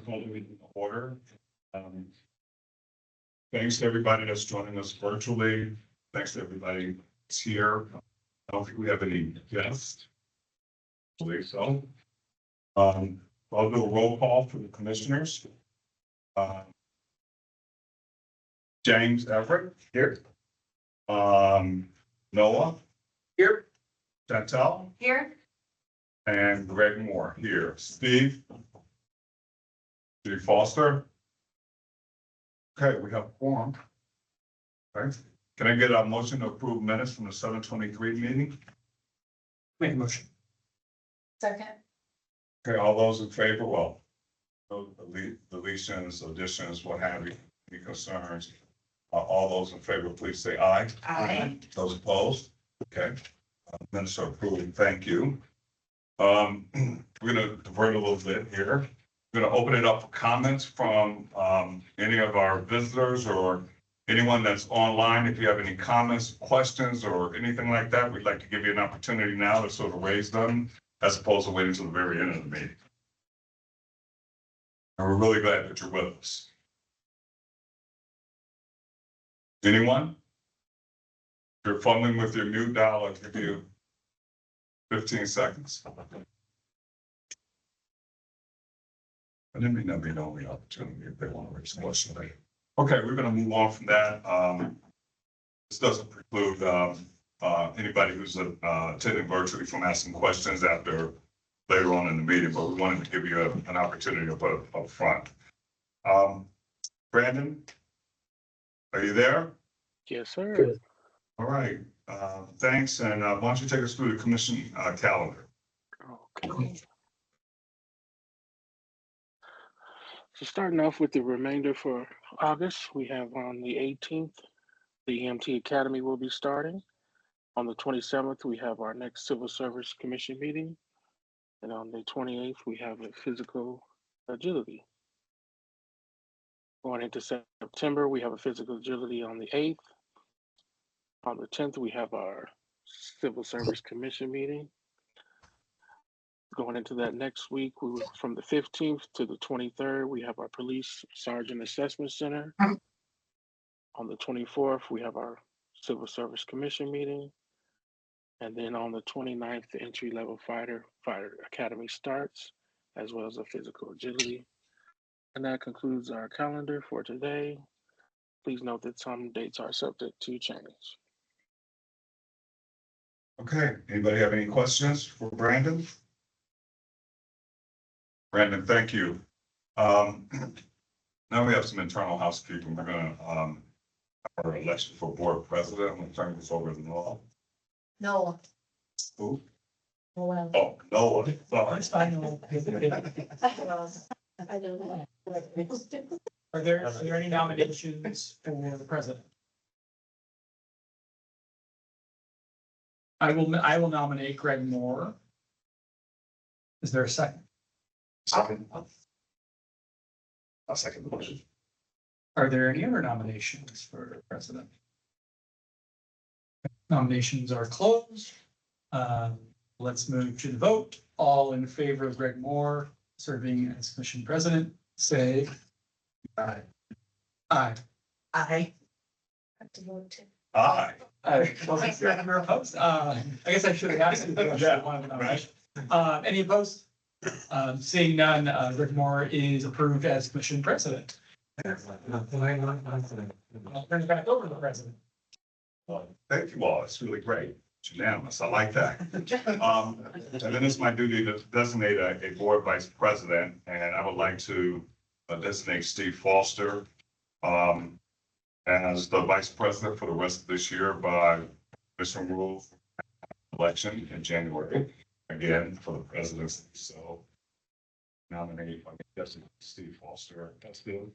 call the meeting to order. Um, Thanks to everybody that's joining us virtually. Thanks to everybody that's here. I don't think we have any guests. I believe so. I'll do a roll call for the commissioners. James Everett here. Noah here. Chantel Here. and Greg Moore here. Steve Foster. Okay, we have a quorum. Okay, can I get a motion to approve minutes from the 7/23 meeting? Make a motion. Second. Okay, all those in favor, well, no deletions, additions, what have you, any concerns? All those in favor, please say aye. Aye. Those opposed? Okay. Minutes are approved, thank you. We're gonna divert a little bit here. We're gonna open it up for comments from any of our visitors or anyone that's online. If you have any comments, questions, or anything like that, we'd like to give you an opportunity now to sort of raise them as opposed to waiting until the very end of the meeting. And we're really glad that you're with us. Anyone? If you're fumbling with your mute dial, I'll give you 15 seconds. And it may not be the only opportunity if they want to raise a question later. Okay, we're gonna move on from that. This doesn't preclude anybody who's attending virtually from asking questions after later on in the meeting, but we wanted to give you an opportunity to put up front. Brandon, are you there? Yes, sir. Good. All right, thanks, and why don't you take us through the commission calendar? Okay. So starting off with the remainder for August, we have on the 18th, the EMT Academy will be starting. On the 27th, we have our next Civil Service Commission meeting. And on the 28th, we have a physical agility. Going into September, we have a physical agility on the 8th. On the 10th, we have our Civil Service Commission meeting. Going into that next week, from the 15th to the 23rd, we have our Police Sergeant Assessment Center. On the 24th, we have our Civil Service Commission meeting. And then on the 29th, the Entry Level Fighter Academy starts, as well as a physical agility. And that concludes our calendar for today. Please note that some dates are subject to change. Okay, anybody have any questions for Brandon? Brandon, thank you. Now we have some internal housekeeping. We're gonna have our election for board president. I'm gonna turn this over to Noah. No. Who? Well. Oh, Noah, sorry. I know. I don't know. Are there any nominations for the president? I will nominate Greg Moore. Is there a second? Second. I'll second the motion. Are there any other nominations for president? Nominations are closed. Let's move to the vote. All in favor of Greg Moore serving as commission president, say aye. Aye. I have to vote too. Aye. I guess I should have asked you. Any opposed? Seeing none, Greg Moore is approved as commission president. I'll turn it back over to the president. Thank you all. It's really great. It's unanimous. I like that. And then it's my duty to designate a board vice president, and I would like to designate Steve Foster as the vice president for the rest of this year by commission rules election in January, again, for the presidency. So nominate, designate Steve Foster. That's good.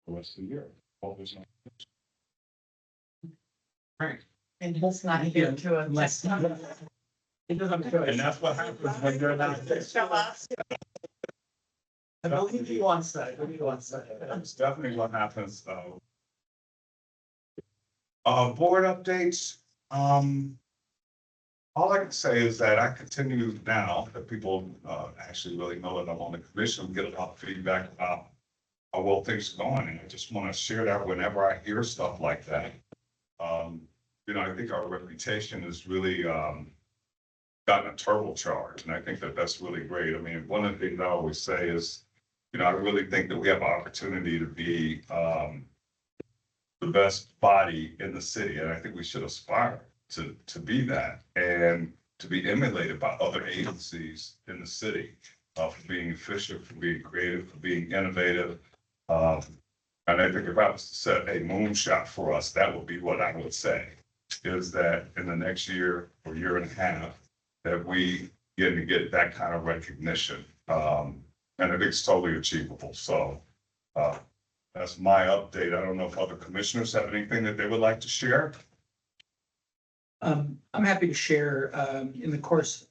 The rest of the year. All there's no. Right. And he's not here to Unless. He doesn't have a choice. And that's what happens when you're not. I believe he wants that. That's definitely what happens, though. Board updates, all I can say is that I continue now that people, actually really know that I'm on the commission, get a lot of feedback about how well things are going, and I just want to share that whenever I hear stuff like that. I think our reputation is really, gotten a turbocharge, and I think that that's really great. I mean, one of the things I always say is, I really think that we have an opportunity to be, the best body in the city, and I think we should aspire to be that and to be emulated by other agencies in the city, for being efficient, for being creative, for being innovative. And I think if I was to set a moonshot for us, that would be what I would say, is that in the next year or year and a half, that we get that kind of recognition. And I think it's totally achievable. So, that's my update. I don't know if other commissioners have anything that they would like to share. I'm happy to share, in the course,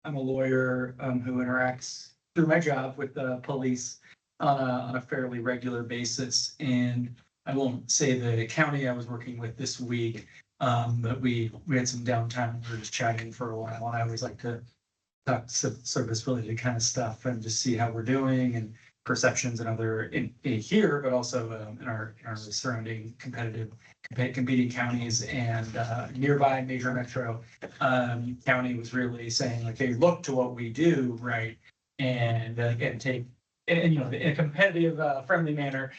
I'm a lawyer, who interacts through my job with the police on a fairly regular basis. And I won't say the county I was working with this week, but we had some downtime. We were just chatting for a while, and I always like to talk service related kind of stuff and just see how we're doing and perceptions and other in here, but also in our surrounding competing counties and nearby major metro county was really saying like they look to what we do, right, and take. And, in a competitive, friendly manner,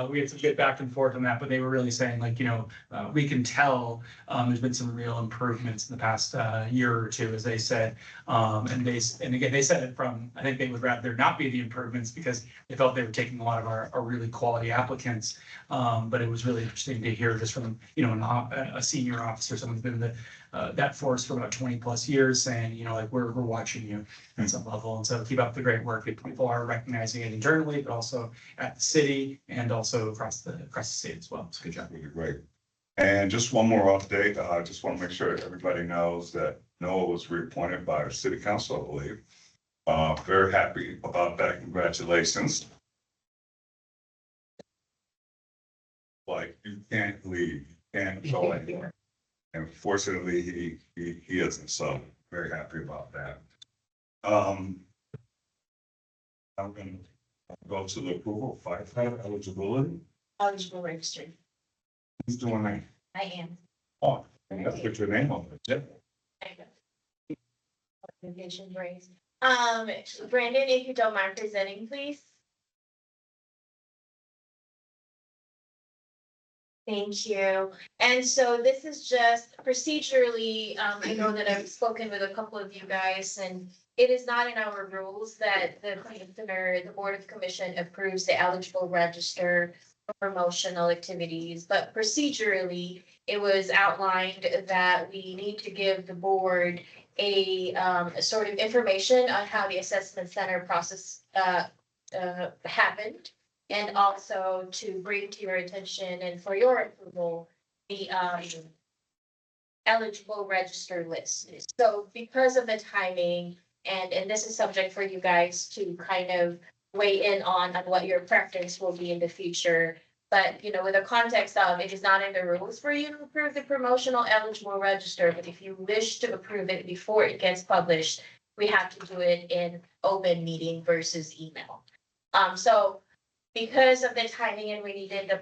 we had some good back and forth on that, but they were really saying like, we can tell, there's been some real improvements in the past, year or two, as they said. And again, they said it from, I think they would rather not be the improvements because they felt they were taking a lot of our really quality applicants. But it was really interesting to hear just from, a senior officer, someone who's been in that force for about 20+ years saying, like we're watching you at some level. And so keep up the great work. People are recognizing it internally, but also at the city and also across the state as well. So good job. Really great. And just one more update. I just want to make sure that everybody knows that Noah was reappointed by our city council, I believe. Very happy about that. Congratulations. Like you can't leave, you can't go anywhere. And fortunately, he isn't, so very happy about that. I'm gonna go to the approval of firefighter eligibility. Eligible registered. Who's doing that? I am. Oh, and that's put your name on it. Yeah. Organization raised. Brandon, if you don't mind presenting, please. Thank you. And so this is just procedurally, I know that I've spoken with a couple of you guys, and it is not in our rules that the commissioner, the Board of Commission approves the eligible register for promotional activities, but procedurally, it was outlined that we need to give the board a sort of information on how the assessment center process happened. And also to bring to your attention and for your approval, the eligible register list. So because of the timing, and this is subject for you guys to kind of weigh in on what your preference will be in the future. But, with the context of it is not in the rules for you to approve the promotional eligible register, but if you wish to approve it before it gets published, we have to do it in open meeting versus email. So because of the timing and we needed the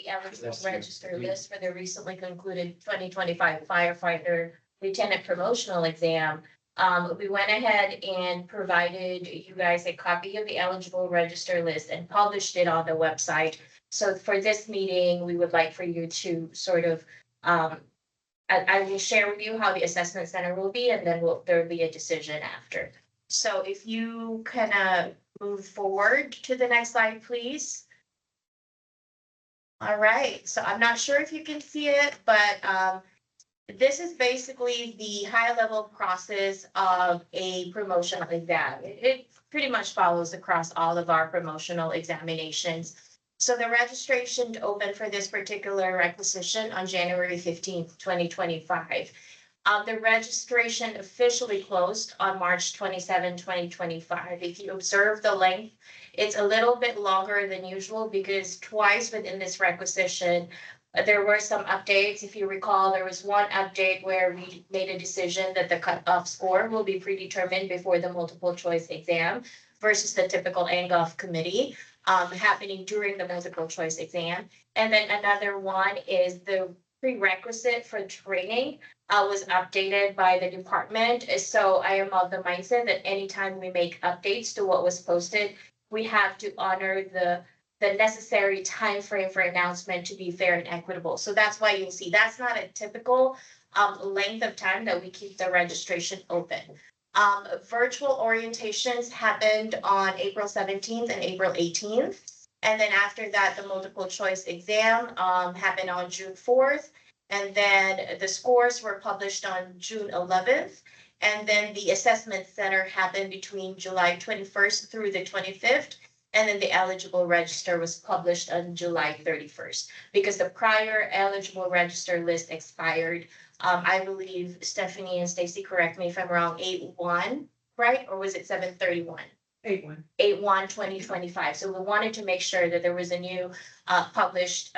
eligible register list for the recently concluded 2025 firefighter lieutenant promotional exam, we went ahead and provided you guys a copy of the eligible register list and published it on the website. So for this meeting, we would like for you to sort of, I will share with you how the assessment center will be, and then there will be a decision after. So if you can move forward to the next slide, please. All right, so I'm not sure if you can see it, but this is basically the high level process of a promotional exam. It pretty much follows across all of our promotional examinations. So the registration opened for this particular requisition on January 15th, 2025. The registration officially closed on March 27, 2025. If you observe the length, it's a little bit longer than usual because twice within this requisition, There were some updates. If you recall, there was one update where we made a decision that the cutoff score will be predetermined before the multiple choice exam versus the typical NGOF committee happening during the multiple choice exam. And then another one is the prerequisite for training was updated by the department. So I am of the mindset that anytime we make updates to what was posted, we have to honor the necessary time frame for announcement to be fair and equitable. So that's why you'll see that's not a typical length of time that we keep the registration open. Virtual orientations happened on April 17th and April 18th. And then after that, the multiple choice exam happened on June 4th. And then the scores were published on June 11th. And then the assessment center happened between July 21st through the 25th. And then the eligible register was published on July 31st because the prior eligible register list expired. I believe Stephanie and Stacy, correct me if I'm wrong, 8/1, right? Or was it 7/31? 8/1. 8/1/2025. So we wanted to make sure that there was a new published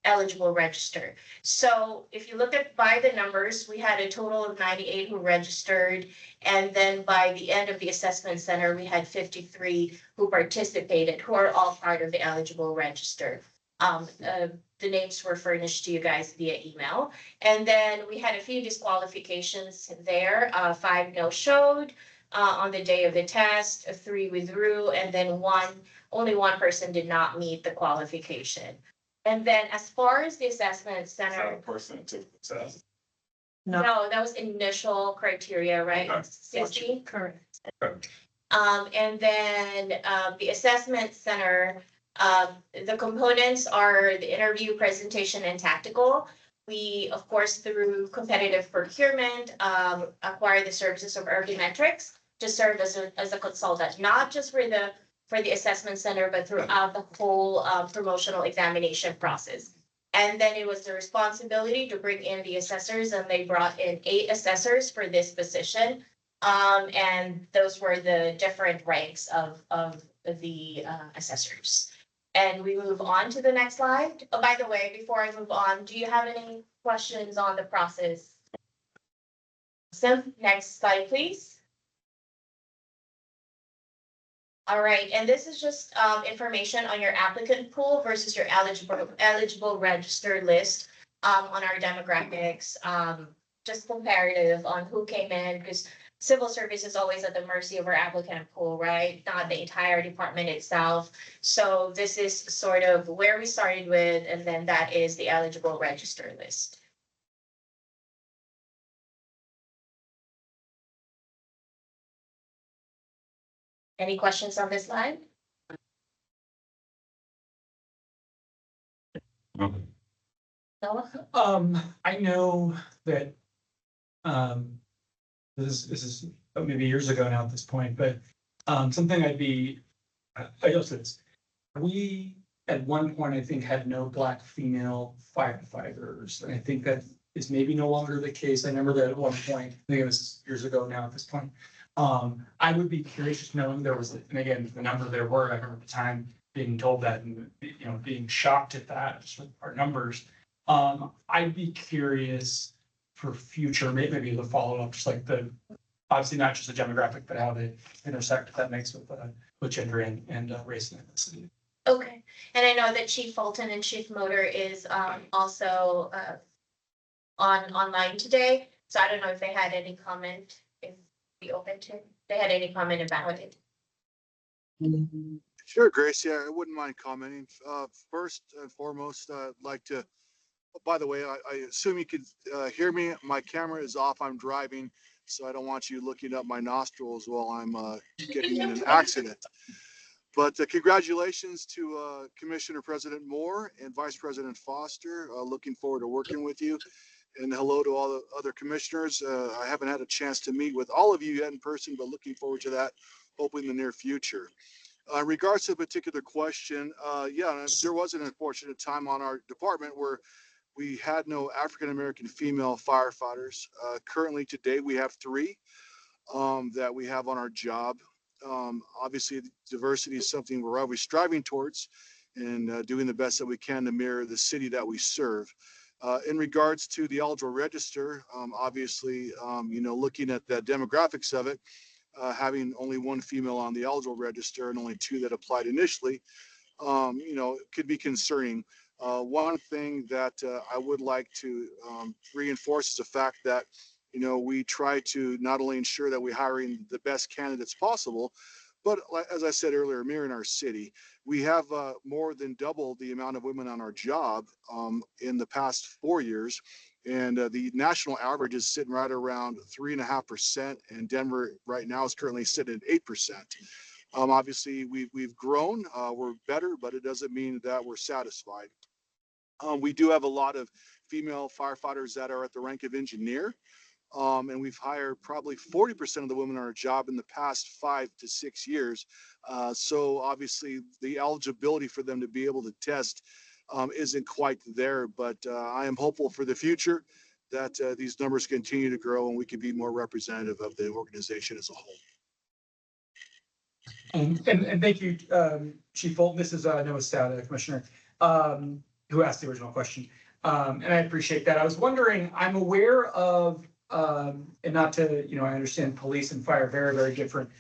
eligible register. So if you look at by the numbers, we had a total of 98 who registered. And then by the end of the assessment center, we had 53 who participated, who are all part of the eligible register. The names were furnished to you guys via email. And then we had a few disqualifications there. 5 no-showed on the day of the test, 3 withdrew, and then only one person did not meet the qualification. And then as far as the assessment Is that center, a person that took the test? no, that was initial criteria, right? Okay. 60? Correct. And then the assessment center, the components are the interview, presentation, and tactical. We, of course, through competitive procurement, acquire the services of Ergometrics to serve as a consultant, not just for the assessment center, but throughout the whole promotional examination process. And then it was the responsibility to bring in the assessors, and they brought in 8 assessors for this position. And those were the different ranks of the assessors. And we move on to the next slide. Oh, by the way, before I move on, do you have any questions on the process? Next slide, please. All right, and this is just information on your applicant pool versus your eligible register list on our demographics. Just comparative on who came in, because civil service is always at the mercy of our applicant pool, right? Not the entire department itself. So this is sort of where we started with, and then that is the eligible register list. Any questions on this slide? Okay. Noah? I know that, this is maybe years ago now at this point, but, something I guess it's, we, at one point, I think, had no Black female firefighters, and I think that is maybe no longer the case. I remember that at one point, I think it was years ago now at this point. I would be curious, just knowing there was, and again, the number there were, I remember at the time being told that and, being shocked at that, just with our numbers. I'd be curious for future, maybe the follow-up, just like obviously not just the demographic, but how they intersect, if that makes with gender and race and ethnicity. Okay, and I know that Chief Fulton and Chief Motor is also online today, so I don't know if they had any comment, if be open to, they had any comment about it. Sure, Grace. Yeah, I wouldn't mind commenting. First and foremost, I'd like to, by the way, I assume you could hear me. My camera is off. I'm driving, so I don't want you looking up my nostrils while I'm getting in an accident. But congratulations to Commissioner President Moore and Vice President Foster. Looking forward to working with you. And hello to all the other commissioners. I haven't had a chance to meet with all of you yet in person, but looking forward to that, hopefully in the near future. In regards to a particular question, yeah, there was an unfortunate time on our department where we had no African-American female firefighters. Currently today, we have 3 that we have on our job. Obviously, diversity is something we're always striving towards. and doing the best that we can to mirror the city that we serve. In regards to the eligible register, obviously, looking at the demographics of it, having only one female on the eligible register and only two that applied initially, could be concerning. One thing that I would like to reinforce is the fact that, we try to not only ensure that we're hiring the best candidates possible, but as I said earlier, mirroring our city, we have more than double the amount of women on our job in the past 4 years. And the national average is sitting right around 3.5%, and Denver right now is currently sitting at 8%. Obviously, we've grown, we're better, but it doesn't mean that we're satisfied. We do have a lot of female firefighters that are at the rank of engineer. And we've hired probably 40% of the women on our job in the past 5 to 6 years. So obviously the eligibility for them to be able to test isn't quite there, but I am hopeful for the future that these numbers continue to grow and we can be more representative of the organization as a whole. And thank you, Chief Fulton. This is Noah Stout, Commissioner, who asked the original question. And I appreciate that. I was wondering, I'm aware of, and not to, I understand police and fire are very, very different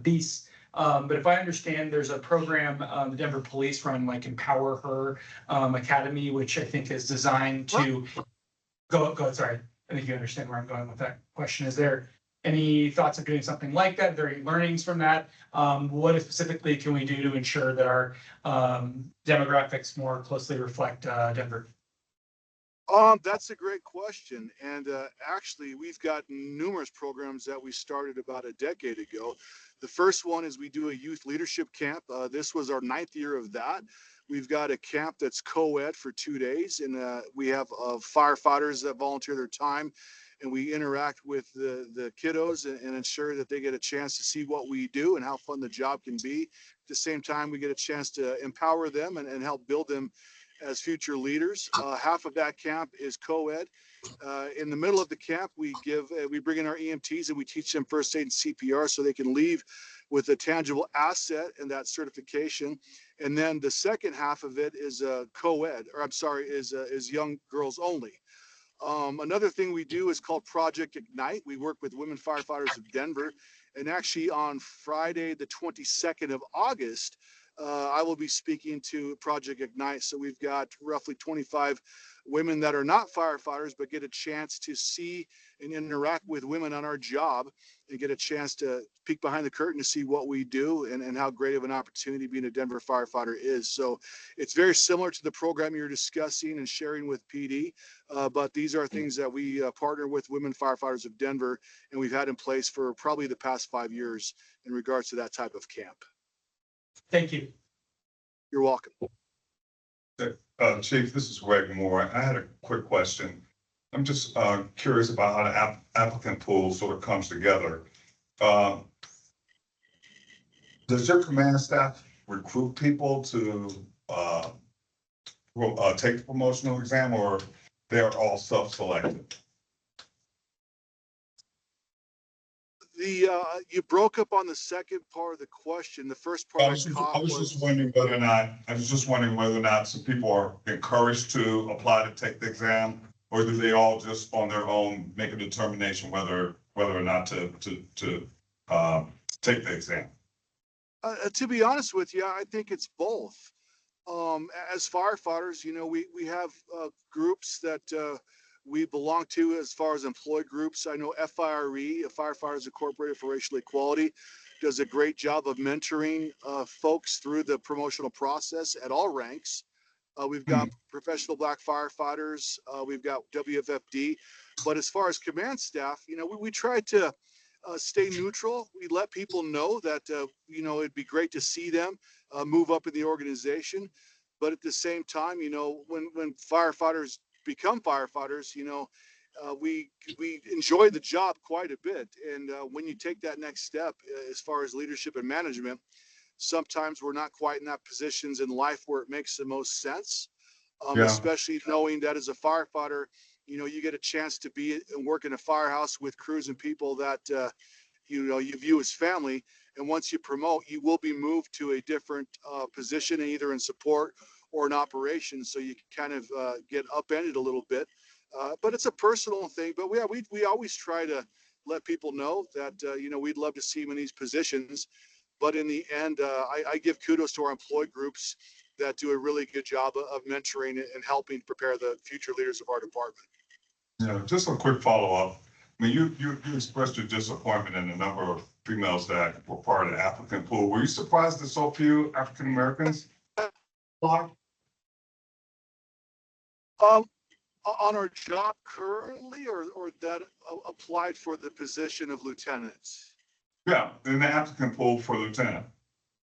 beasts. But if I understand, there's a program the Denver Police run, like Empower Her Academy, which I think is designed to go. Sorry, I think you understand where I'm going with that question. Is there any thoughts of doing something like that? Are there any learnings from that? What specifically can we do to ensure that our demographics more closely reflect Denver? That's a great question. And actually, we've got numerous programs that we started about a decade ago. The first one is we do a youth leadership camp. This was our 9th year of that. We've got a camp that's co-ed for 2 days, and we have firefighters that volunteer their time, and we interact with the kiddos and ensure that they get a chance to see what we do and how fun the job can be. At the same time, we get a chance to empower them and help build them as future leaders. Half of that camp is co-ed. In the middle of the camp, we bring in our EMTs and we teach them first aid and CPR so they can leave with a tangible asset and that certification. And then the second half of it is co-ed, or I'm sorry, is young girls only. Another thing we do is called Project Ignite. We work with Women Firefighters of Denver. And actually on Friday, the 22nd of August, I will be speaking to Project Ignite. So we've got roughly 25 women that are not firefighters, but get a chance to see and interact with women on our job and get a chance to peek behind the curtain to see what we do and how great of an opportunity being a Denver firefighter is. So it's very similar to the program you're discussing and sharing with PD, but these are things that we partner with Women Firefighters of Denver, and we've had in place for probably the past 5 years in regards to that type of camp. Thank you. You're welcome. Chief, this is Greg Moore. I had a quick question. I'm just curious about how the applicant pool sort of comes together. Does your command staff recruit people to take the promotional exam, or they're all self-selected? You broke up on the second part of the question. The first part I was just wondering whether or not some people are encouraged to apply to take the exam, or do they all just on their own make a determination whether or not to take the exam? To be honest with you, I think it's both. As firefighters, we have groups that we belong to as far as employee groups. I know FIRE, Firefighters Incorporated for Racial Equality, does a great job of mentoring folks through the promotional process at all ranks. We've got professional Black firefighters. We've got WFFD. But as far as command staff, we try to stay neutral. We let people know that, it'd be great to see them move up in the organization. But at the same time, when firefighters become firefighters, we enjoy the job quite a bit. And when you take that next step, as far as leadership and management, sometimes we're not quite in that positions in life where it makes the most sense, especially knowing that as a firefighter, you get a chance to be and work in a firehouse with crews and people that, you view as family. And once you promote, you will be moved to a different position, either in support or in operations. So you can kind of get upended a little bit. But it's a personal thing. But we always try to let people know that, we'd love to see them in these positions. But in the end, I give kudos to our employee groups that do a really good job of mentoring and helping prepare the future leaders of our department. Yeah, just a quick follow-up. I mean, you expressed your disappointment in the number of females that were part of the applicant pool. Were you surprised that so few African Americans? On our job currently, or that applied for the position of lieutenants? Yeah, in the applicant pool for lieutenant.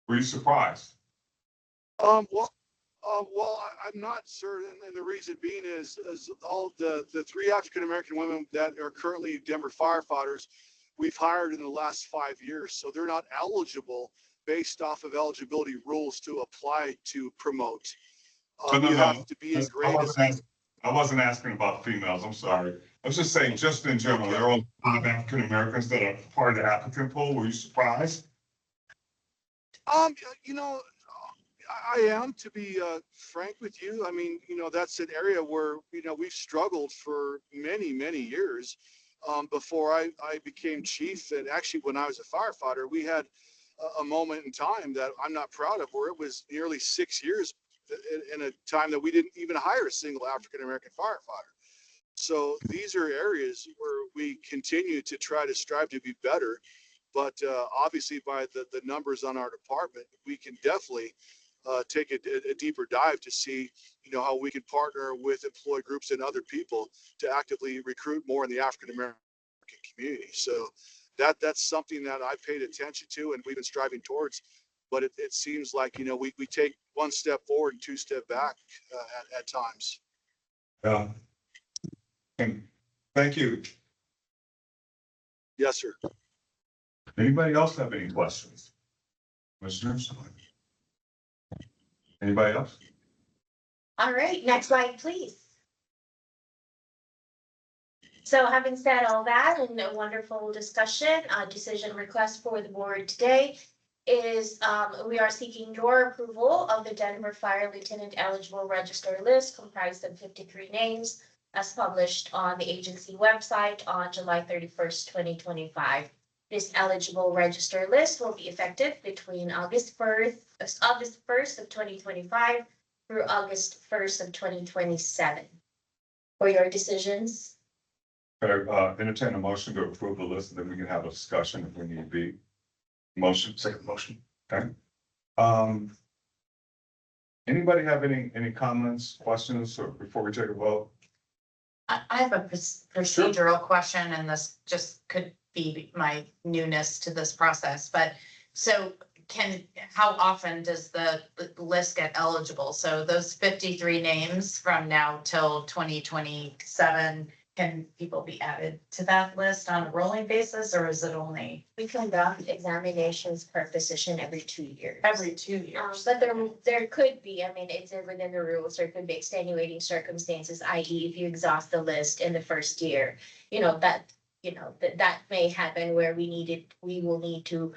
Were you surprised? I'm not certain, and the reason being is all the three African American women that are currently Denver firefighters, we've hired in the last 5 years, so they're not eligible based off of eligibility rules to apply to promote. You have to be in grade. I wasn't asking about females, I'm sorry. I was just saying, just in general, there are only 5 African Americans that are part of the applicant pool. Were you surprised? I am, to be frank with you. I mean, that's an area where, we've struggled for many, many years. Before I became chief, and actually when I was a firefighter, we had a moment in time that I'm not proud of, where it was nearly 6 years in a time that we didn't even hire a single African American firefighter. So these are areas where we continue to try to strive to be better. But obviously, by the numbers on our department, we can definitely take a deeper dive to see, how we can partner with employee groups and other people to actively recruit more in the African American community. So that's something that I paid attention to, and we've been striving towards. But it seems like, we take 1 step forward and 2 steps back at times. Yeah. And thank you. Yes, sir. Anybody else have any questions? Commissioners? Anybody else? All right, next slide, please. So having said all that and a wonderful discussion, decision request for the board today is we are seeking your approval of the Denver Fire Lieutenant eligible register list comprised of 53 names as published on the agency website on July 31st, 2025. This eligible register list will be effective between August 1st of 2025 through August 1st of 2027. For your decisions, Entertain a motion to approve the list, and then we can have a discussion if we need to be. Motion, second motion. Okay. Anybody have any comments, questions, or before we take a vote? I have a procedural question, and this just could be my newness to this process, but so how often does the list get eligible? So those 53 names from now till 2027, can people be added to that list on a rolling basis, or is it only we conduct examinations per position every 2 years. every 2 years? But there could be, I mean, it's within the rules, there could be extenuating circumstances, i.e. if you exhaust the list in the first year, that may happen where we will need to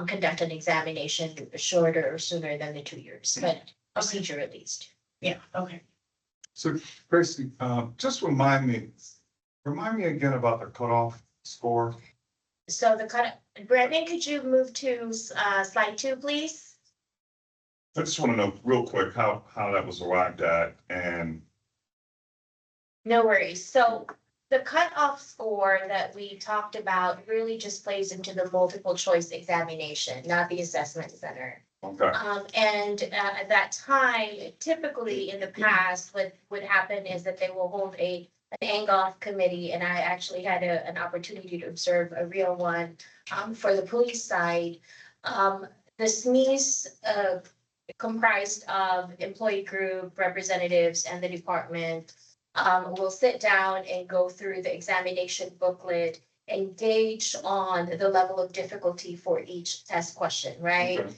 conduct an examination shorter or sooner than the 2 years, but procedure at least. Yeah, okay. So Gracie, just remind me again about the cutoff score. So Brandon, could you move to slide 2, please? I just want to know real quick how that was arrived at, and No worries. So the cutoff score that we talked about really just plays into the multiple choice examination, not the assessment center. okay, At that time, typically in the past, what would happen is that they will hold an ANGOF committee, and I actually had an opportunity to observe a real one for the police side. The SMEs comprised of employee group representatives and the department will sit down and go through the examination booklet and gauge on the level of difficulty for each test question, right? okay.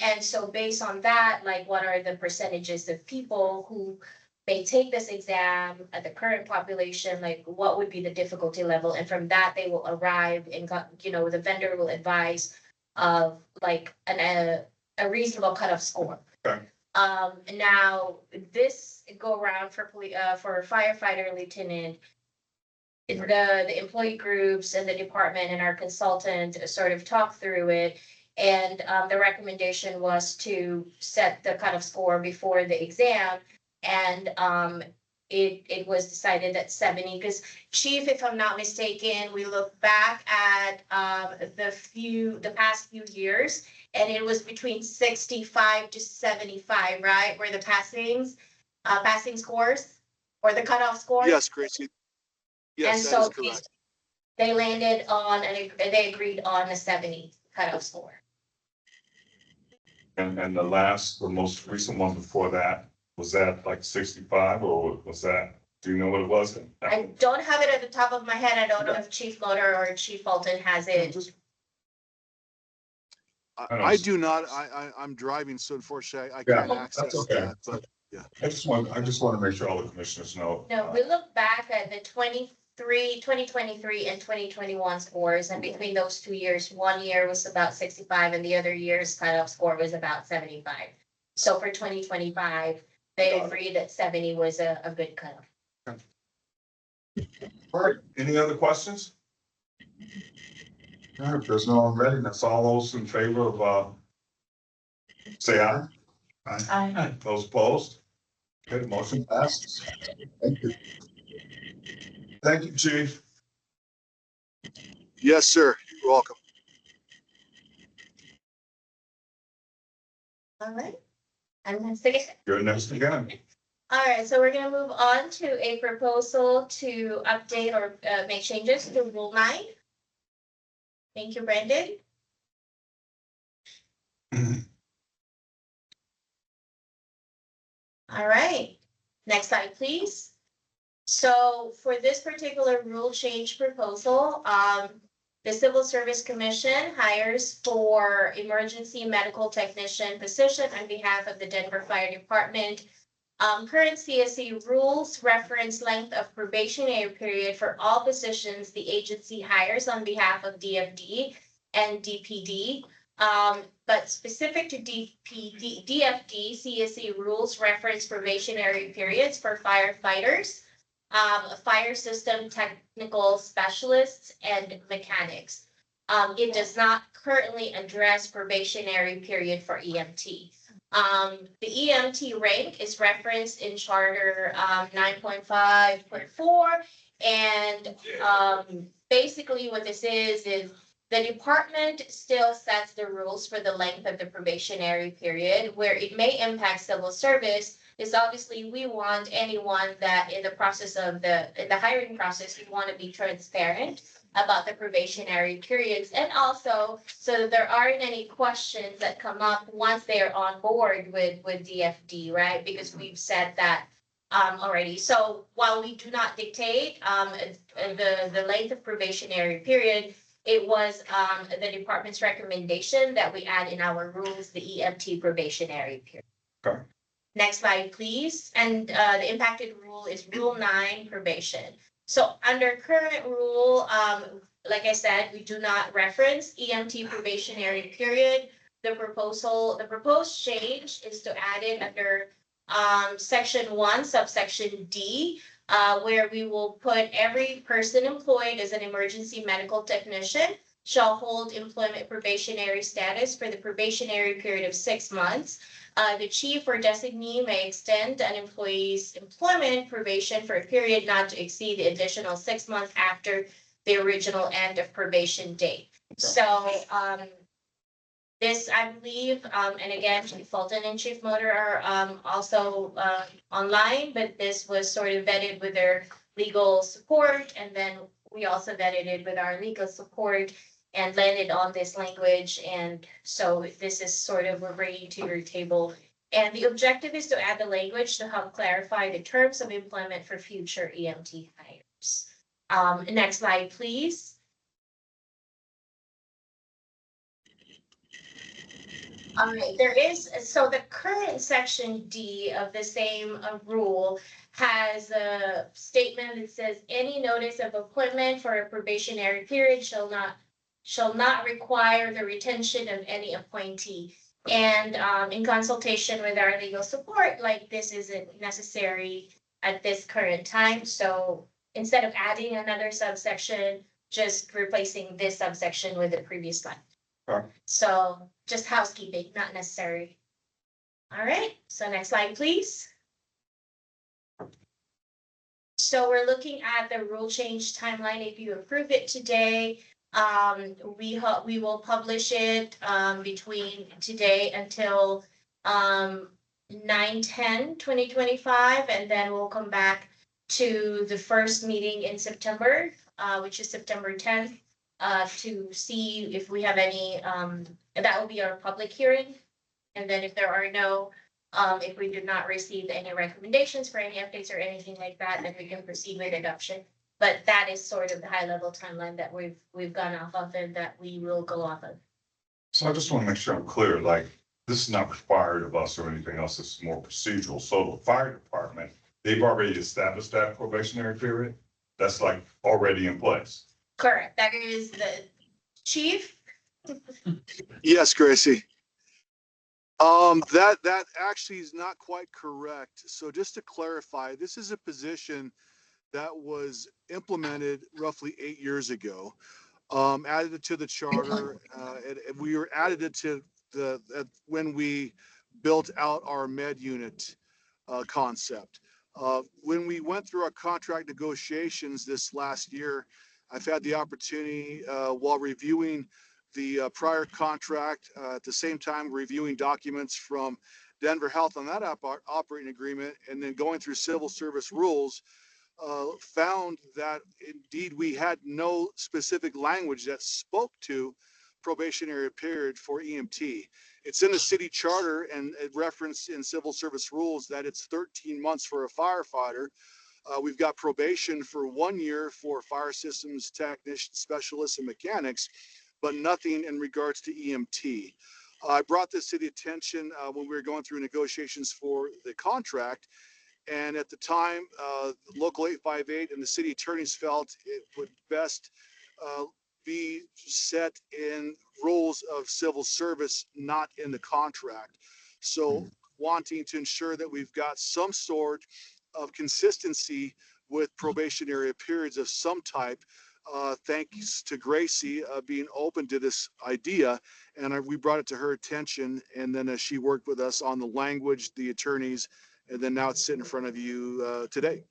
And so based on that, like what are the percentages of people who may take this exam at the current population, like what would be the difficulty level? And from that, they will arrive and the vendor will advise of like a reasonable cutoff score. Okay. Now, this go around for for firefighter lieutenant, the employee groups and the department and our consultant sort of talked through it. And the recommendation was to set the cutoff score before the exam. And it was decided that 70, because Chief, if I'm not mistaken, we look back at the past few years, and it was between 65 to 75, right? Were the passing scores or the cutoff scores? Yes, Gracie. Yes, And that so is correct. they landed on, and they agreed on a 70 cutoff score. And the most recent one before that, was that like 65 or was that, do you know what it was? I don't have it at the top of my head. I don't know if Chief Motor or Chief Fulton has it. I do not, I'm driving, so unfortunately I can't Yeah, access that's okay. that, but I just want to make sure all the commissioners know. No, we look back at the 2023 and 2021 scores, and between those 2 years, 1 year was about 65 and the other year's cutoff score was about 75. So for 2025, they Got it. agreed that 70 was a good cutoff. All right, any other questions? All right, if there's no one ready, that's all those in favor of, say aye. I Those opposed? Okay, the motion passes. Thank you. Thank you, chief. yes, sir, you're welcome. All right. And that's it. You're next again. All right, so we're gonna move on to a proposal to update or make changes to Rule 9. Thank you, Brandon. All right, next slide, please. So for this particular rule change proposal, the Civil Service Commission hires for emergency medical technician position on behalf of the Denver Fire Department. Current CSE rules reference length of probationary period for all positions the agency hires on behalf of DFD and DPD. But specific to DFD, CSE rules reference probationary periods for firefighters, fire system technical specialists, and mechanics. It does not currently address probationary period for EMT. The EMT rank is referenced in Charter 9.5.4, and basically what this is the department still sets the rules for the length of the probationary period. Where it may impact civil service is obviously we want anyone that in the process of the hiring process, we want to be transparent about the probationary periods, and also so that there aren't any questions that come up once they are on board with DFD, right? Because we've said that already. So while we do not dictate the length of probationary period, it was the department's recommendation that we add in our rules the EMT probationary period. Okay. Next slide, please. And the impacted rule is Rule 9 probation. So under current rule, like I said, we do not reference EMT probationary period. The proposed change is to add it under section 1, subsection D, where we will put every person employed as an emergency medical technician shall hold employment probationary status for the probationary period of 6 months. The chief or designee may extend an employee's employment probation for a period not to exceed the additional 6 months after the original end of probation date. So this, I believe, and again, Chief Fulton and Chief Motor are also online, but this was sort of vetted with their legal support, and then we also vetted it with our legal support and landed on this language. And so this is sort of, we're bringing to your table. And the objective is to add the language to help clarify the terms of employment for future EMT hires. Next slide, please. All right, so the current section D of the same rule has a statement that says any notice of appointment for a probationary period shall not shall not require the retention of any appointee. And in consultation with our legal support, like this isn't necessary at this current time. So instead of adding another subsection, just replacing this subsection with the previous one. Okay. So just housekeeping, not necessary. All right, so next slide, please. So we're looking at the rule change timeline. If you approve it today, we will publish it between today until 9/10/2025, and then we'll come back to the first meeting in September, which is September 10th, to see if we have any, that will be our public hearing. And then if there are no, if we did not receive any recommendations for any updates or anything like that, then we can proceed with adoption. But that is sort of the high level timeline that we've gone off of and that we will go off of. So I just want to make sure I'm clear, like, this is not required of us or anything else. It's more procedural. So the fire department, they've already established that probationary period. That's like already in place. Correct. That is the chief. Yes, Gracie. That actually is not quite correct. So just to clarify, this is a position that was implemented roughly 8 years ago. Added it to the charter, and we were added it to when we built out our med unit concept. When we went through our contract negotiations this last year, I've had the opportunity while reviewing the prior contract, at the same time reviewing documents from Denver Health on that operating agreement, and then going through civil service rules, found that indeed we had no specific language that spoke to probationary period for EMT. It's in the city charter and it referenced in civil service rules that it's 13 months for a firefighter. We've got probation for 1 year for fire systems technicians, specialists, and mechanics, but nothing in regards to EMT. I brought this to the attention when we were going through negotiations for the contract. And at the time, Local 858 and the city attorneys felt it would best be set in rules of civil service, not in the contract. So wanting to ensure that we've got some sort of consistency with probationary periods of some type, thanks to Gracie being open to this idea. And we brought it to her attention. And then she worked with us on the language, the attorneys, and then now it's sitting in front of you today.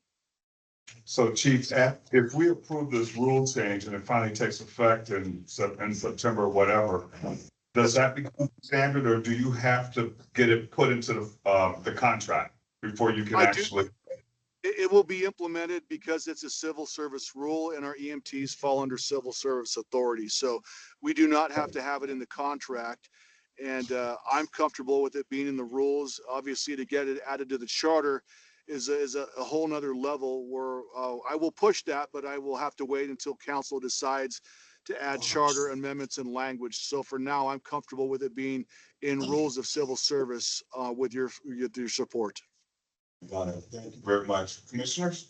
So Chief, if we approve this rule change and it finally takes effect in September, whatever, does that become standard, or do you have to get it put into the contract before you can actually? It will be implemented because it's a civil service rule and our EMTs fall under civil service authority. So we do not have to have it in the contract. And I'm comfortable with it being in the rules. Obviously, to get it added to the charter is a whole nother level where I will push that, but I will have to wait until council decides to add charter amendments and language. So for now, I'm comfortable with it being in rules of civil service with your support. Got it. Thank you very much. Commissioners,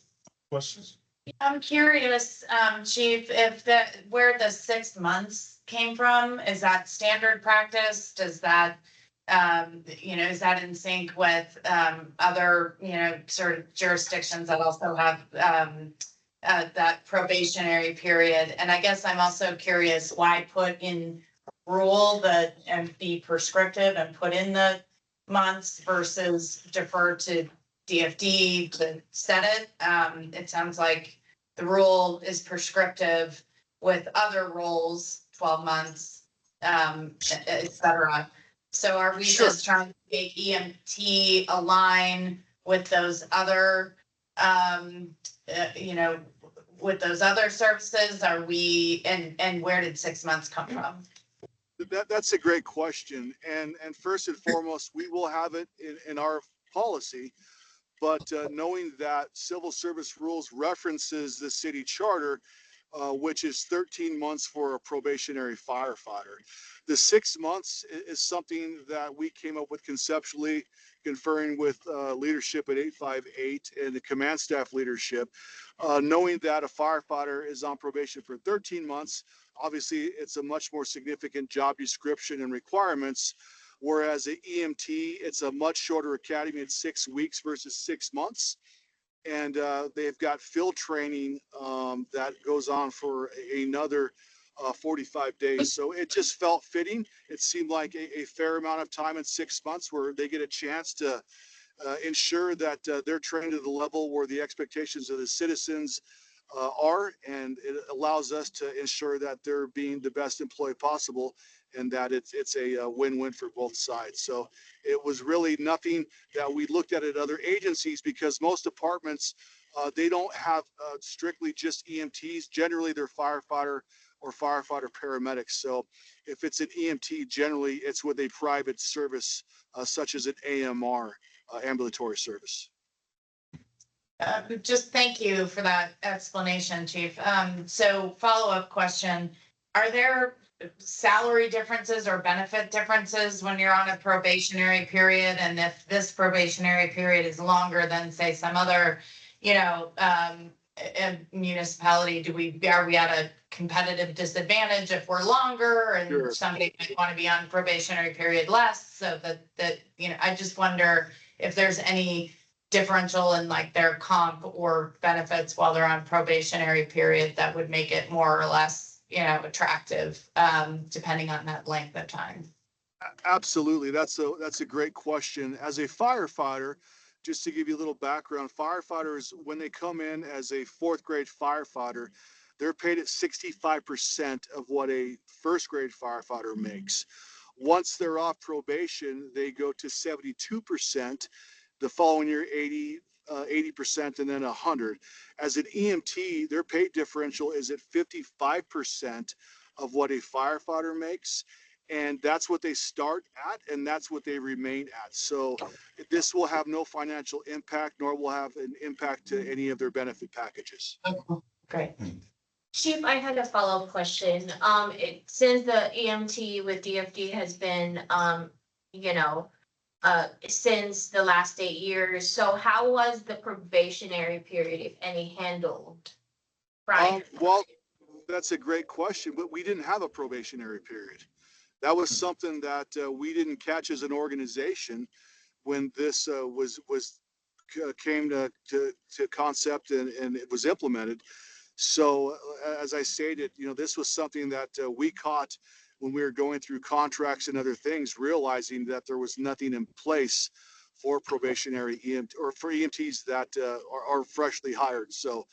questions? I'm curious, Chief, if where the 6 months came from, is that standard practice? Does that, is that in sync with other, sort of jurisdictions that also have that probationary period? And I guess I'm also curious why put in rule and be prescriptive and put in the months versus defer to DFD to set it. It sounds like the rule is prescriptive with other rules, 12 months, et cetera. So are we just trying to make EMT align with those other, with those other services? Are we, and where did 6 months come from? That's a great question. And first and foremost, we will have it in our policy. But knowing that civil service rules references the city charter, which is 13 months for a probationary firefighter. The 6 months is something that we came up with conceptually, conferring with leadership at 858 and the command staff leadership. Knowing that a firefighter is on probation for 13 months, obviously it's a much more significant job description and requirements. Whereas the EMT, it's a much shorter academy. It's 6 weeks versus 6 months. And they've got field training that goes on for another 45 days. So it just felt fitting. It seemed like a fair amount of time in 6 months where they get a chance to ensure that they're trained to the level where the expectations of the citizens are, and it allows us to ensure that they're being the best employee possible, and that it's a win-win for both sides. So it was really nothing that we looked at other agencies, because most departments, they don't have strictly just EMTs. Generally, they're firefighter or firefighter paramedics. So if it's an EMT, generally it's with a private service such as an AMR, ambulatory service. Just thank you for that explanation, Chief. So follow-up question, are there salary differences or benefit differences when you're on a probationary period? And if this probationary period is longer than, say, some other, municipality, are we at a competitive disadvantage if we're longer and Sure. somebody might want to be on probationary period less, so that I just wonder if there's any differential in like their comp or benefits while they're on probationary period that would make it more or less, attractive, depending on that length of time. Absolutely. That's a great question. As a firefighter, just to give you a little background, firefighters, when they come in as a 4th grade firefighter, they're paid at 65% of what a 1st grade firefighter makes. Once they're off probation, they go to 72%. The following year, 80%, and then 100. As an EMT, their pay differential is at 55% of what a firefighter makes. And that's what they start at, and that's what they remain at. So this will have no financial impact, nor will have an impact to any of their benefit packages. Great. Chief, I had a follow-up question. Since the EMT with DFD has been, since the last 8 years, so how was the probationary period, if any, handled? Right. Well, that's a great question, but we didn't have a probationary period. That was something that we didn't catch as an organization when this came to concept and it was implemented. So as I stated, this was something that we caught when we were going through contracts and other things, realizing that there was nothing in place for probationary EMT or for EMTs that are freshly hired. So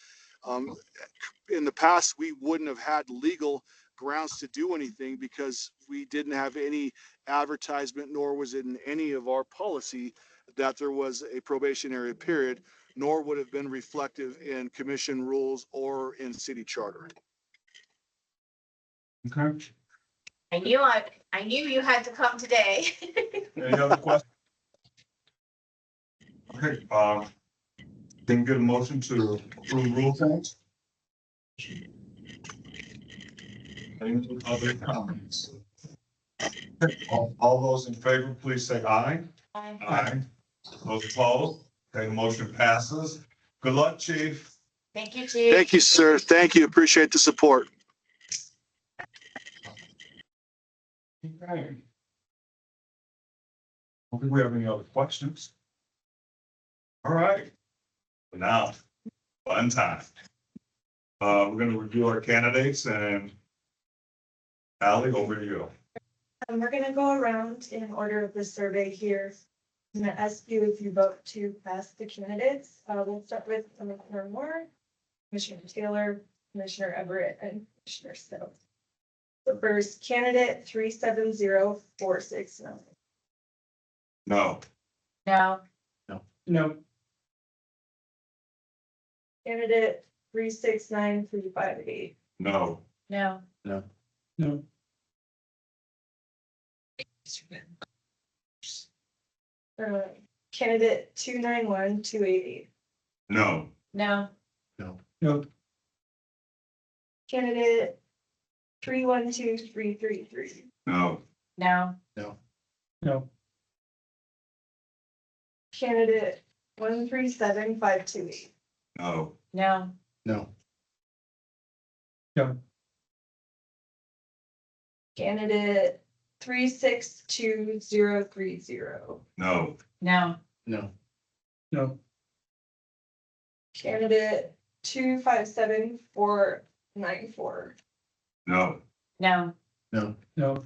in the past, we wouldn't have had legal grounds to do anything because we didn't have any advertisement, nor was it in any of our policy that there was a probationary period, nor would have been reflective in commission rules or in city charter. Okay. I knew you had to come today. Any other questions? Okay, then get a motion to approve rule change. Any other comments? All those in favor, please say aye. Aye. Those opposed? Okay, the motion passes. Good luck, Chief. Thank you, Chief. Thank you, sir. Thank you. Appreciate the support. Okay. Don't think we have any other questions. All right. Now, fun time. We're gonna review our candidates, and Ally, over to you. We're gonna go around in order of the survey here. I'm gonna ask you if you vote to pass the candidates. We'll start with Commissioner Moore, Commissioner Taylor, Commissioner Everett, and Commissioner Stowe. The first candidate, 370469. No. No. No, Candidate 369358. No. No. no, Candidate 291280. No. No. no, Candidate 312333. No. No. no, Candidate 137528. No. No. no, Candidate 362030. No. No. No. No, Candidate 257494. No. No. No. no,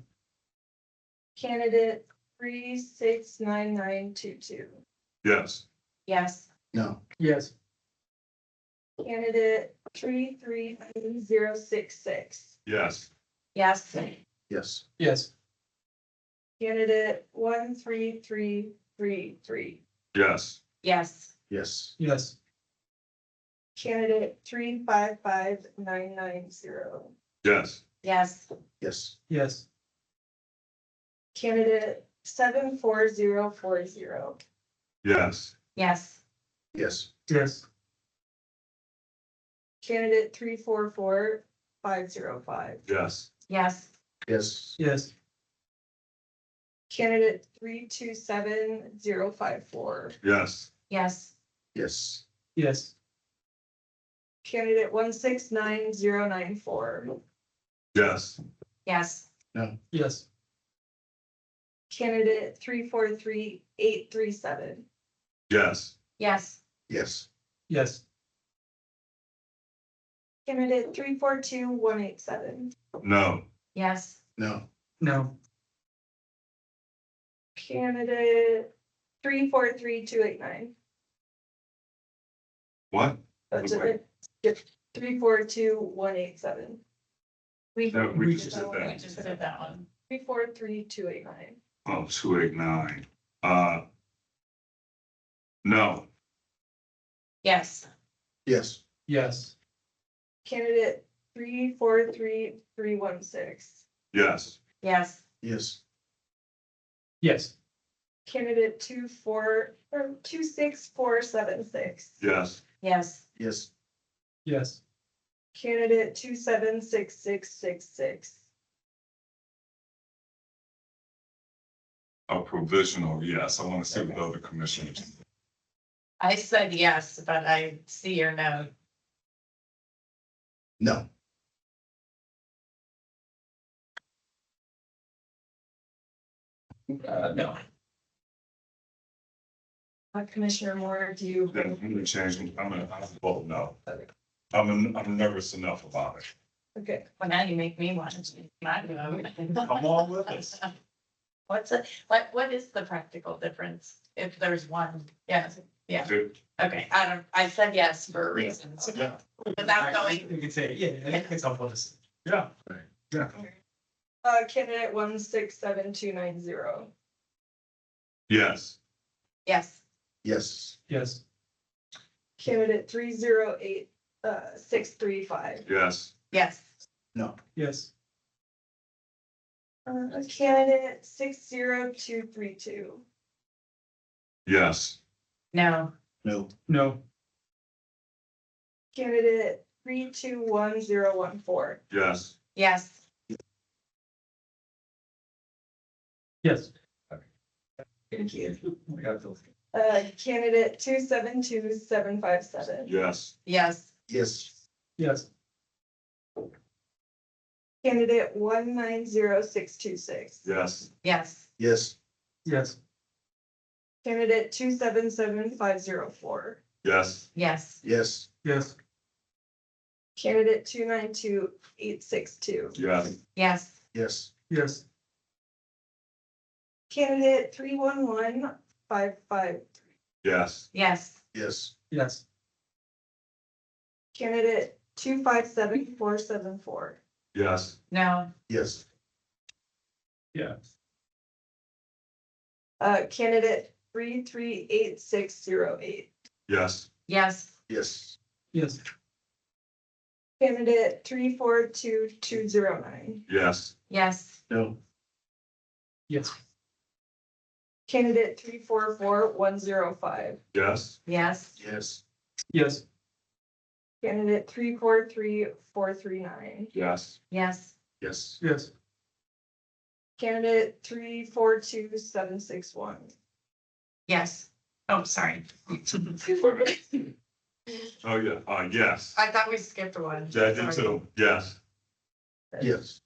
Candidate 369922. Yes. Yes. No. yes, Candidate 339066. Yes. Yes. Yes. yes, Candidate 13333. Yes. Yes. Yes. yes, Candidate 355990. Yes. Yes. Yes. yes, Candidate 74040. Yes. Yes. Yes. yes, Candidate 344505. Yes. Yes. Yes. yes, Candidate 327054. Yes. Yes. Yes. yes, Candidate 169094. Yes. Yes. yes, Candidate 343837. Yes. Yes. Yes. yes, Candidate 342187. No. Yes. No. no, Candidate 343289. What? That's Okay. it. Yep, 342187. No, we just did We that. just did that one. 343289. Oh, 289. No. Yes. Yes. yes, Candidate 343316. Yes. Yes. Yes. yes, Candidate 26476. Yes. Yes. Yes. yes, Candidate 276666. A provisional, yes. I want to see what the other commissioners. I said yes, but I see your note. No. no, Commissioner Moore, do you? Then I'm gonna change, I'm gonna vote no. I'm nervous enough about it. Okay, Well, now you make me want to change my vote. Come on with us. What is the practical difference if there's one? Yes. Yeah. Good. Okay. I said yes for a reason. Yeah. Without going. You could say, yeah, I think it's helpful to see. Yeah. Yeah. candidate 167290. Yes. Yes. Yes. Yes, Candidate 308635. Yes. Yes. No. yes, Candidate 60232. Yes. No. No. no, Candidate 321014. Yes. Yes. yes, Thank you. we got those. Candidate 272757. Yes. Yes. Yes. Yes, Candidate 190626. Yes. Yes. Yes. yes, Candidate 277504. Yes. Yes. Yes. yes, Candidate 292862. Yes. Yes. Yes. yes, Candidate 311553. Yes. Yes. Yes. yes, Candidate 257474. Yes. No. Yes. yes, Candidate 338608. Yes. Yes. Yes. yes, Candidate 342209. Yes. Yes. No. yes, Candidate 344105. Yes. Yes. Yes. yes, Candidate 343439. Yes. Yes. Yes. yes, Candidate 342761. Yes. Oh, sorry. Oh, yeah. Yes. I thought we skipped one. Yeah, I did too. Yes. Yes.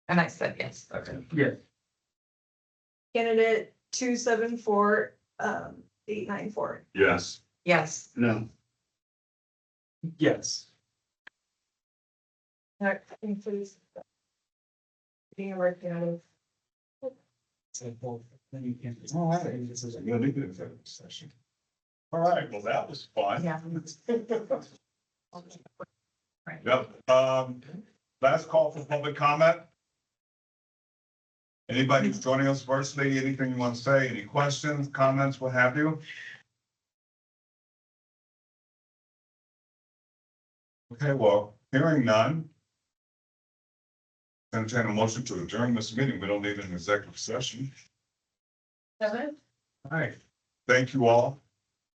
And I said yes. Okay. Yeah. Candidate 274, 894. Yes. Yes. No. Yes. That includes being a representative. So, well, then you can't. All right. This is a We're gonna do the executive session. All right, well, that was fun. Yeah. Yep, last call for public comment. Anybody who's joining us virtually, anything you want to say, any questions, comments, what have you? Okay, well, hearing none. Entertain a motion to adjourn this meeting. We don't need an executive session. All right. Thank you all.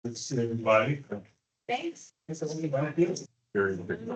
Good to see everybody. Thanks. Very good.